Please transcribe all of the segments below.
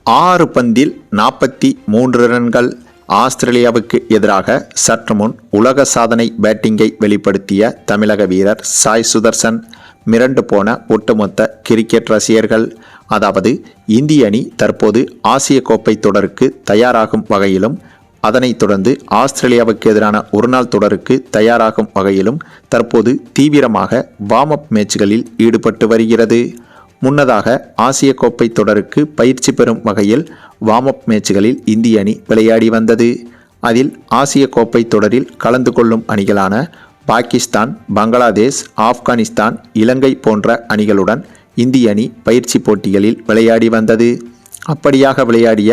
6 பந்தில் 43 ரன்கள். ஆஸ்திரேலியாவுக்கு எதிராக சற்று முன் உலக சாதனை பேட்டிங்கை வெளிப்படுத்திய தமிழக வீரர் சாய் சுதர்சன் மிரண்டு போன ஒட்டுமொத்த கிரிக்கெட் ரசிகர்கள். அதாவது இந்திய அணி தற்போது ஆசிய கோப்பை தொடருக்கு தயாராகும் வகையிலும் அதனைத் தொடர்ந்து ஆஸ்திரேலியாவுக்கு எதிரான ஒருநாள் தொடருக்கு தயாராகும் வகையிலும் தற்போது தீவிரமாக வார்ம் அப் மேட்ச்களில் ஈடுபட்டு வருகிறது. முன்னதாக ஆசிய கோப்பை தொடருக்கு பயிற்சி பெறும் வகையில் வார்ம் அப் மேட்ச்களில் இந்திய அணி விளையாடி வந்தது. அதில் ஆசிய கோப்பை தொடரில் கலந்து கொள்ளும் அணிகளான பாகிஸ்தான், பங்களாதேஷ், ஆப்கானிஸ்தான், இலங்கை போன்ற அணிகளுடன் இந்திய அணி பயிற்சி போட்டிகளில் விளையாடி வந்தது. அப்படியாக விளையாடிய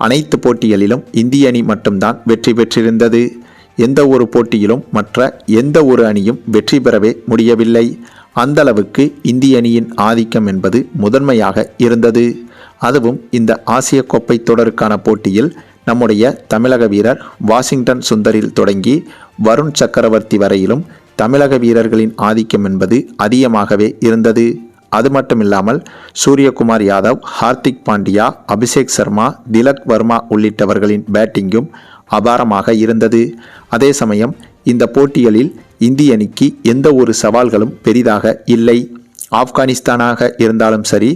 அனைத்து போட்டிகளிலும் இந்திய அணி மட்டும்தான் வெற்றி பெற்றிருந்தது. எந்த ஒரு போட்டியிலும் மற்ற எந்த ஒரு அணியும் வெற்றி பெறவே முடியவில்லை. அந்த அளவுக்கு இந்திய அணியின் ஆதிக்கம் என்பது முதன்மையாக இருந்தது. அதுவும் இந்த ஆசிய கோப்பை தொடருக்கான போட்டியில் நம்முடைய தமிழக வீரர் வாஷிங்டன் சுந்தரில் தொடங்கி வருண் சக்கரவர்த்தி வரையிலும் தமிழக வீரர்களின் ஆதிக்கம் என்பது அதிகமாகவே இருந்தது. அது மட்டுமில்லாமல் சூரியகுமார் யாதவ், ஹார்திக் பாண்டியா, அபிஷேக் சர்மா, திலக் வர்மா உள்ளிட்டவர்களின் பேட்டிங்கும் அபாரமாக இருந்தது. அதே சமயம் இந்த போட்டிகளில் இந்திய அணிக்கு எந்த ஒரு சவால்களும் பெரிதாக இல்லை. ஆப்கானிஸ்தானாக இருந்தாலும் சரி,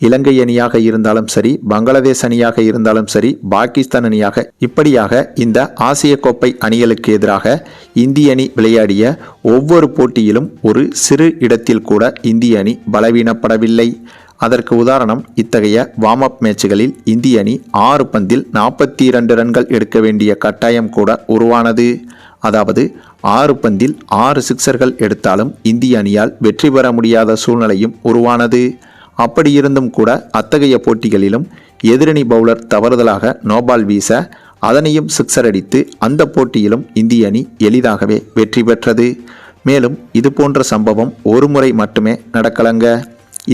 இலங்கை அணியாக இருந்தாலும் சரி, பங்களாதேஷ் அணியாக இருந்தாலும் சரி, பாகிஸ்தான் அணியாக இப்படியாக இந்த ஆசிய கோப்பை அணிகளுக்கு எதிராக இந்திய அணி விளையாடிய ஒவ்வொரு போட்டியிலும் ஒரு சிறு இடத்தில் கூட இந்திய அணி பலவீனப்படவில்லை. அதற்கு உதாரணம் இத்தகைய வார்ம் அப் மேட்ச்களில் இந்திய அணி 6 பந்தில் 42 ரன்கள் எடுக்க வேண்டிய கட்டாயம் கூட உருவானது. அதாவது 6 பந்தில் 6 சிக்சர்கள் எடுத்தாலும் இந்திய அணியால் வெற்றி பெற முடியாத சூழ்நிலையும் உருவானது. அப்படியிருந்தும் கூட அத்தகைய போட்டிகளிலும் எதிரணி பவுலர் தவறுதலாக நோபால் வீச அதனையும் சிக்சர் அடித்து அந்த போட்டியிலும் இந்திய அணி எளிதாகவே வெற்றி பெற்றது. மேலும் இது போன்ற சம்பவம் ஒரு முறை மட்டுமே நடக்கலங்க.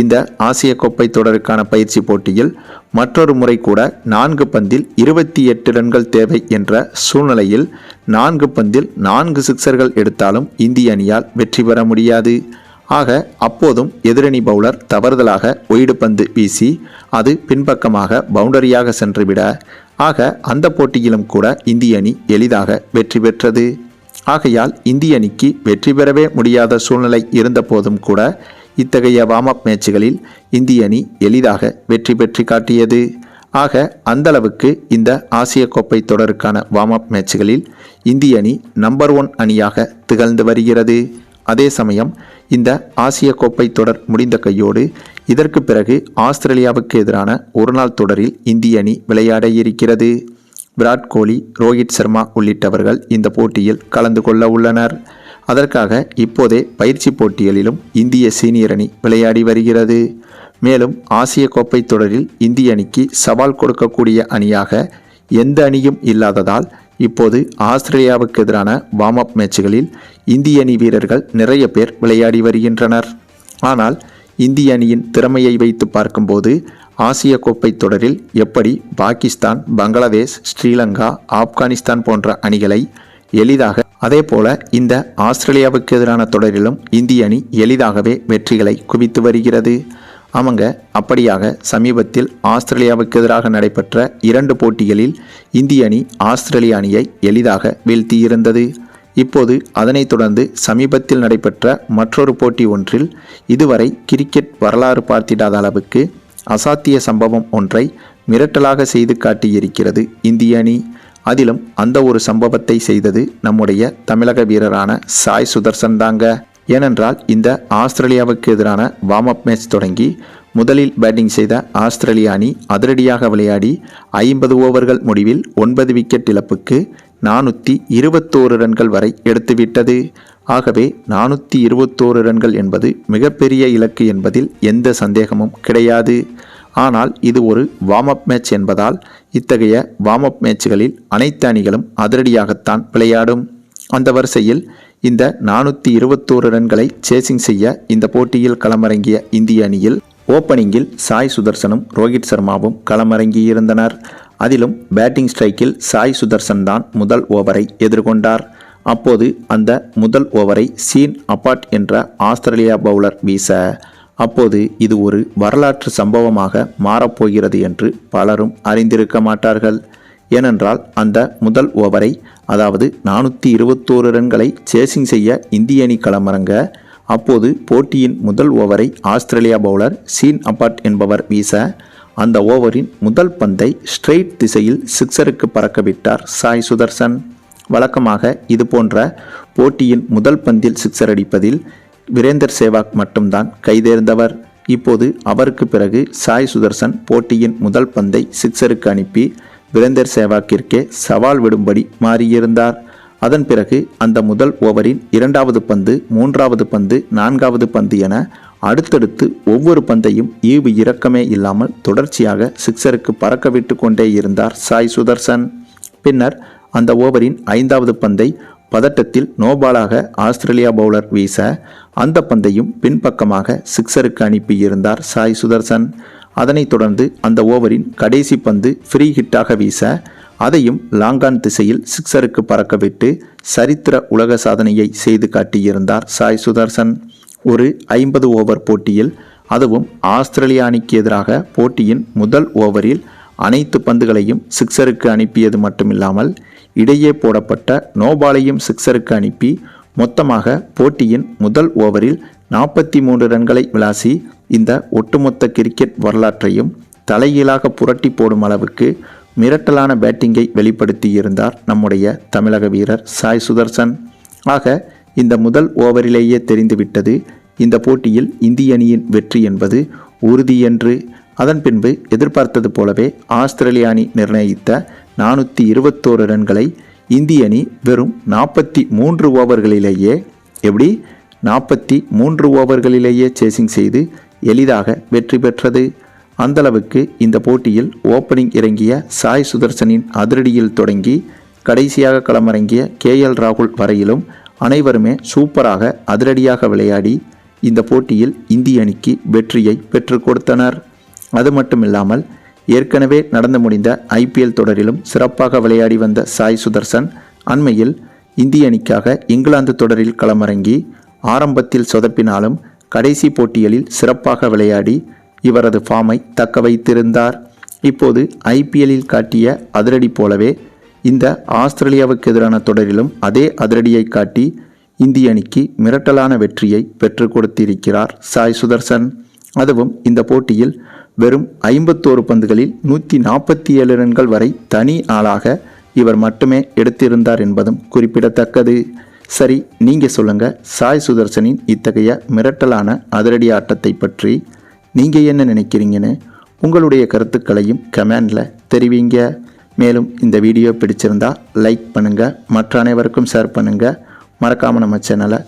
இந்த ஆசிய கோப்பை தொடருக்கான பயிற்சி போட்டியில் மற்றொரு முறை கூட 4 பந்தில் 28 ரன்கள் தேவை என்ற சூழ்நிலையில் 4 பந்தில் 4 சிக்சர்கள் எடுத்தாலும் இந்திய அணியால் வெற்றி பெற முடியாது. ஆக அப்போதும் எதிரணி பவுலர் தவறுதலாக ஒய்டு பந்து வீசி அது பின்பக்கமாக பவுண்டரியாக சென்றுவிட ஆக அந்த போட்டியிலும் கூட இந்திய அணி எளிதாக வெற்றி பெற்றது. ஆகையால் இந்திய அணிக்கு வெற்றி பெறவே முடியாத சூழ்நிலை இருந்த போதும் கூட இத்தகைய வார்ம் அப் மேட்ச்களில் இந்திய அணி எளிதாக வெற்றி பெற்று காட்டியது. ஆக அந்தளவுக்கு இந்த ஆசிய கோப்பை தொடருக்கான வார்ம் அப் மேட்ச்களில் இந்திய அணி நம்பர் 1 அணியாக திகழ்ந்து வருகிறது. அதே சமயம் இந்த ஆசிய கோப்பை தொடர் முடிந்த கையோடு இதற்கு பிறகு ஆஸ்திரேலியாவுக்கு எதிரான ஒருநாள் தொடரில் இந்திய அணி விளையாட இருக்கிறது. விராட் கோலி, ரோஹித் சர்மா உள்ளிட்டவர்கள் இந்த போட்டியில் கலந்து கொள்ள உள்ளனர். அதற்காக இப்போதே பயிற்சி போட்டிகளிலும் இந்திய சீனியர் அணி விளையாடி வருகிறது. மேலும் ஆசிய கோப்பை தொடரில் இந்திய அணிக்கு சவால் கொடுக்கக்கூடிய அணியாக எந்த அணியும் இல்லாததால் இப்போது ஆஸ்திரேலியாவுக்கு எதிரான வார்ம் அப் மேட்ச்களில் இந்திய அணி வீரர்கள் நிறைய பேர் விளையாடி வருகின்றனர். ஆனால் இந்திய அணியின் திறமையை வைத்து பார்க்கும்போது ஆசிய கோப்பை தொடரில் எப்படி பாகிஸ்தான், பங்களாதேஷ், ஸ்ரீலங்கா, ஆப்கானிஸ்தான் போன்ற அணிகளை எளிதாக அதேபோல இந்த ஆஸ்திரேலியாவுக்கு எதிரான தொடரிலும் இந்திய அணி எளிதாகவே வெற்றிகளை குவித்து வருகிறது. ஆமாங்க, அப்படியாக சமீபத்தில் ஆஸ்திரேலியாவுக்கு எதிராக நடைபெற்ற 2 போட்டிகளில் இந்திய அணி ஆஸ்திரேலிய அணியை எளிதாக வீழ்த்தியிருந்தது. இப்போது அதனைத் தொடர்ந்து சமீபத்தில் நடைபெற்ற மற்றொரு போட்டி ஒன்றில் இதுவரை கிரிக்கெட் வரலாறு பார்த்திடாத அளவுக்கு அசாத்திய சம்பவம் ஒன்றை மிரட்டலாக செய்து காட்டியிருக்கிறது இந்திய அணி. அதிலும் அந்த ஒரு சம்பவத்தை செய்தது நம்முடைய தமிழக வீரரான சாய் சுதர்சன் தாங்க. ஏனென்றால் இந்த ஆஸ்திரேலியாவுக்கு எதிரான வார்ம் அப் மேட்ச் தொடங்கி முதலில் பேட்டிங் செய்த ஆஸ்திரேலிய அணி அதிரடியாக விளையாடி 50 ஓவர்கள் முடிவில் 9 விக்கெட் இழப்புக்கு 421 ரன்கள் வரை எடுத்துவிட்டது. ஆகவே 421 ரன்கள் என்பது மிகப்பெரிய இலக்கு என்பதில் எந்த சந்தேகமும் கிடையாது. ஆனால் இது ஒரு வார்ம் அப் மேட்ச் என்பதால் இத்தகைய வார்ம் அப் மேட்ச்களில் அனைத்து அணிகளும் அதிரடியாகத்தான் விளையாடும். அந்த வரிசையில் இந்த 421 ரன்களை சேசிங் செய்ய இந்த போட்டியில் களமிறங்கிய இந்திய அணியில் ஓப்பனிங்கில் சாய் சுதர்சனும் ரோஹித் சர்மாவும் களமிறங்கியிருந்தனர். அதிலும் பேட்டிங் ஸ்ட்ரைக்கில் சாய் சுதர்சன் தான் முதல் ஓவரை எதிர்கொண்டார். அப்போது அந்த முதல் ஓவரை சீன் அபாட் என்ற ஆஸ்திரேலியா பவுலர் வீச அப்போது இது ஒரு வரலாற்று சம்பவமாக மாறப்போகிறது என்று பலரும் அறிந்திருக்க மாட்டார்கள். ஏனென்றால் அந்த முதல் ஓவரை, அதாவது 421 ரன்களை சேசிங் செய்ய இந்திய அணி களமிறங்க, அப்போது போட்டியின் முதல் ஓவரை ஆஸ்திரேலியா பவுலர் ஷீன் அபாட் என்பவர் வீச, அந்த ஓவரின் முதல் பந்தை ஸ்ட்ரெயிட் திசையில் சிக்ஸருக்கு பறக்கவிட்டார் சாய் சுதர்சன். வழக்கமாக இது போன்ற போட்டியின் முதல் பந்தில் சிக்ஸர் அடிப்பதில் வீரேந்தர் சேவாக் மட்டும்தான் கைதேர்ந்தவர். இப்போது அவருக்கு பிறகு சாய் சுதர்சன் போட்டியின் முதல் பந்தை சிக்ஸருக்கு அனுப்பி வீரேந்தர் சேவாக்கிற்கே சவால் விடும்படி மாறியிருந்தார். அதன் பிறகு அந்த முதல் ஓவரின் 2வது பந்து, 3வது பந்து, 4வது பந்து என அடுத்தடுத்து ஒவ்வொரு பந்தையும் ஈவு இரக்கமே இல்லாமல் தொடர்ச்சியாக சிக்ஸருக்கு பறக்க விட்டு கொண்டே இருந்தார் சாய் சுதர்சன். பின்னர் அந்த ஓவரின் 5வது பந்தை பதட்டத்தில் நோபாலாக ஆஸ்திரேலியா பவுலர் வீச, அந்த பந்தையும் பின்பக்கமாக சிக்ஸருக்கு அனுப்பியிருந்தார் சாய் சுதர்சன். அதனைத் தொடர்ந்து அந்த ஓவரின் கடைசி பந்து ஃப்ரீ ஹிட்டாக வீச, அதையும் லாங்கான் திசையில் சிக்ஸருக்கு பறக்கவிட்டு சரித்திர உலக சாதனையை செய்து காட்டியிருந்தார் சாய் சுதர்சன். ஒரு 50 ஓவர் போட்டியில், அதுவும் ஆஸ்திரேலியா அணிக்கு எதிராக போட்டியின் முதல் ஓவரில் அனைத்து பந்துகளையும் சிக்ஸருக்கு அனுப்பியது மட்டுமில்லாமல் இடையே போடப்பட்ட நோபாலையும் சிக்ஸருக்கு அனுப்பி மொத்தமாக போட்டியின் முதல் ஓவரில் 43 ரன்களை விளாசி இந்த ஒட்டுமொத்த கிரிக்கெட் வரலாற்றையும் தலைகீழாக புரட்டி போடும் அளவுக்கு மிரட்டலான பேட்டிங்கை வெளிப்படுத்தியிருந்தார் நம்முடைய தமிழக வீரர் சாய் சுதர்சன். ஆக இந்த முதல் ஓவரிலேயே தெரிந்துவிட்டது இந்த போட்டியில் இந்திய அணியின் வெற்றி என்பது உறுதி என்று. அதன் பின்பு எதிர்பார்த்தது போலவே ஆஸ்திரேலிய அணி நிர்ணயித்த 421 ரன்களை இந்திய அணி வெறும் 43 ஓவர்களிலேயே 43 ஓவர்களிலேயே சேசிங் செய்து எளிதாக வெற்றி பெற்றது. அந்தளவுக்கு இந்த போட்டியில் ஓப்பனிங் இறங்கிய சாய் சுதர்சனின் அதிரடியில் தொடங்கி கடைசியாக களமிறங்கிய KL ராகுல் வரையிலும் அனைவருமே சூப்பராக அதிரடியாக விளையாடி இந்த போட்டியில் இந்திய அணிக்கு வெற்றியை பெற்றுக் கொடுத்தனர். அது மட்டுமில்லாமல் ஏற்கனவே நடந்து முடிந்த IPL தொடரிலும் சிறப்பாக விளையாடி வந்த சாய் சுதர்சன் அண்மையில் இந்திய அணிக்காக இங்கிலாந்து தொடரில் களமிறங்கி ஆரம்பத்தில் சொதப்பினாலும் கடைசி போட்டிகளில் சிறப்பாக விளையாடி இவரது ஃபார்மை தக்க வைத்திருந்தார். இப்போது IPLலில் காட்டிய அதிரடி போலவே இந்த ஆஸ்திரேலியாவுக்கு எதிரான தொடரிலும் அதே அதிரடியை காட்டி இந்திய அணிக்கு மிரட்டலான வெற்றியை பெற்றுக் கொடுத்திருக்கிறார் சாய் சுதர்சன். அதுவும் இந்த போட்டியில் வெறும் 51 பந்துகளில் 147 ரன்கள் வரை தனி ஆளாக இவர் மட்டுமே எடுத்திருந்தார் என்பதும் குறிப்பிடத்தக்கது. சரி, நீங்கள் சொல்லுங்கள், சாய் சுதர்சனின் இத்தகைய மிரட்டலான அதிரடி ஆட்டத்தை பற்றி நீங்கள் என்ன நினைக்கிறீங்கன்னு உங்களுடைய கருத்துக்களையும் கமெண்டில் தெரிவிங்க. மேலும் இந்த வீடியோ பிடிச்சிருந்தா லைக் பண்ணுங்கள், மற்ற அனைவருக்கும் ஷேர் பண்ணுங்கள். மறக்காமல் நம்ம சேனலை